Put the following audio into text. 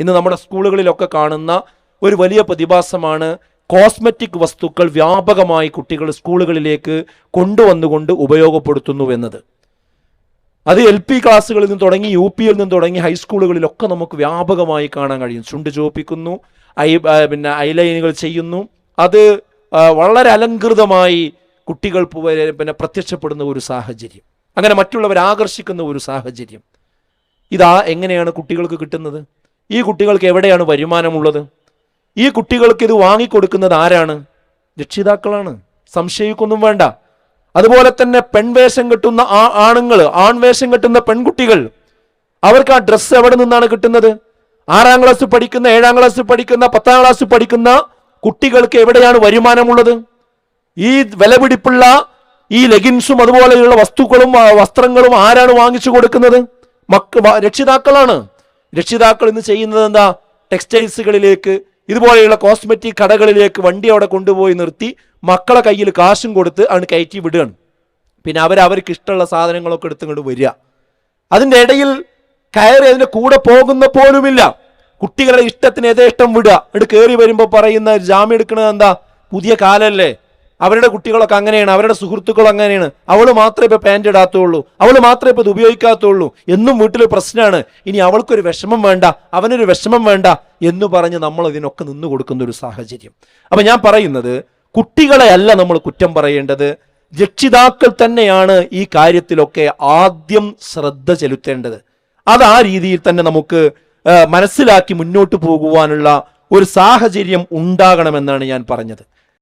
ഇന്ന് നമ്മുടെ സ്കൂളുകളിലൊക്കെ കാണുന്ന ഒരു വലിയ പ്രതിഭാസമാണ് കോസ്മെറ്റിക് വസ്തുക്കൾ വ്യാപകമായി കുട്ടികൾ സ്കൂളുകളിലേക്ക് കൊണ്ടുവന്നുകൊണ്ട് ഉപയോഗപ്പെടുത്തുന്നു എന്നത്. അത് LP ക്ലാസ്സുകളിൽ നിന്ന് തുടങ്ങി UPയിൽ നിന്ന് തുടങ്ങി ഹൈസ്കൂളുകളിലൊക്കെ നമുക്ക് വ്യാപകമായി കാണാൻ കഴിയും. ചുണ്ട് ചോപ്പിക്കുന്നു, ഐലൈനുകൾ ചെയ്യുന്നു. അത് വളരെ അലങ്കൃതമായി കുട്ടികൾ പ്രത്യക്ഷപ്പെടുന്ന ഒരു സാഹചര്യം, അങ്ങനെ മറ്റുള്ളവരെ ആകർഷിക്കുന്ന ഒരു സാഹചര്യം. ഇതാ എങ്ങനെയാണ് കുട്ടികൾക്ക് കിട്ടുന്നത്? ഈ കുട്ടികൾക്ക് എവിടെയാണ് വരുമാനമുള്ളത്? ഈ കുട്ടികൾക്ക് ഇത് വാങ്ങിക്കൊടുക്കുന്നത് ആരാണ്? രക്ഷിതാക്കളാണ്, സംശയിക്കൊന്നും വേണ്ട. അതുപോലെ തന്നെ പെൺവേഷം കെട്ടുന്ന ആണുങ്ങൾ, ആൺവേഷം കെട്ടുന്ന പെൺകുട്ടികൾ, അവർക്ക് ആ ഡ്രസ്സ് എവിടെ നിന്നാണ് കിട്ടുന്നത്? 6ാം ക്ലാസ് പഠിക്കുന്ന, 7ാം ക്ലാസ് പഠിക്കുന്ന, 10ാം ക്ലാസ് പഠിക്കുന്ന കുട്ടികൾക്ക് എവിടെയാണ് വരുമാനമുള്ളത്? ഈ വിലപിടിപ്പുള്ള ഈ ലെഗിൻസും അതുപോലെയുള്ള വസ്തുക്കളും വസ്ത്രങ്ങളും ആരാണ് വാങ്ങിച്ചു കൊടുക്കുന്നത്? രക്ഷിതാക്കളാണ്. രക്ഷിതാക്കൾ ഇന്ന് ചെയ്യുന്നത് എന്താ? ടെക്സ്റ്റൈൽസുകളിലേക്ക്, ഇതുപോലെയുള്ള കോസ്മെറ്റിക് കടകളിലേക്ക് വണ്ടി അവിടെ കൊണ്ടുപോയി നിർത്തി മക്കളെ കയ്യിൽ കാശും കൊടുത്ത് ആണ് കയറ്റി വിടുകയാണ്. പിന്നെ അവർക്ക് ഇഷ്ടമുള്ള സാധനങ്ങളൊക്കെ എടുത്തുകൊണ്ട് വരിക. അതിൻ്റെ ഇടയിൽ കയറി അതിൻ്റെ കൂടെ പോകുന്ന പോലുമില്ല. കുട്ടികളുടെ ഇഷ്ടത്തിന് യഥേഷ്ടം വിടുക. എന്നിട്ട് കയറി വരുമ്പോൾ പറയുന്ന ജാമ്യം എടുക്കുന്നത് എന്താ? പുതിയ കാലല്ലേ, അവരുടെ കുട്ടികളൊക്കെ അങ്ങനെയാണ്, അവരുടെ സുഹൃത്തുക്കൾ അങ്ങനെയാണ്, അവൾ മാത്രമേ ഇപ്പോൾ പാൻറ് ഇടാത്തുള്ളൂ, അവൾ മാത്രമേ ഇപ്പോൾ ഇത് ഉപയോഗിക്കാത്തുള്ളൂ, എന്നും വീട്ടിൽ പ്രശ്നമാണ്, ഇനി അവൾക്കൊരു വിഷമം വേണ്ട, അവനൊരു വിഷമം വേണ്ട എന്ന് പറഞ്ഞ് നമ്മൾ ഇതിനൊക്കെ നിന്ന് കൊടുക്കുന്ന ഒരു സാഹചര്യം. അപ്പം ഞാൻ പറയുന്നത്, കുട്ടികളെ അല്ല നമ്മൾ കുറ്റം പറയേണ്ടത്, രക്ഷിതാക്കൾ തന്നെയാണ് ഈ കാര്യത്തിലൊക്കെ ആദ്യം ശ്രദ്ധ ചെലുത്തേണ്ടത്. അത് ആ രീതിയിൽ തന്നെ നമുക്ക് മനസ്സിലാക്കി മുന്നോട്ട് പോകുവാനുള്ള ഒരു സാഹചര്യം ഉണ്ടാകണമെന്നാണ് ഞാൻ പറഞ്ഞത്.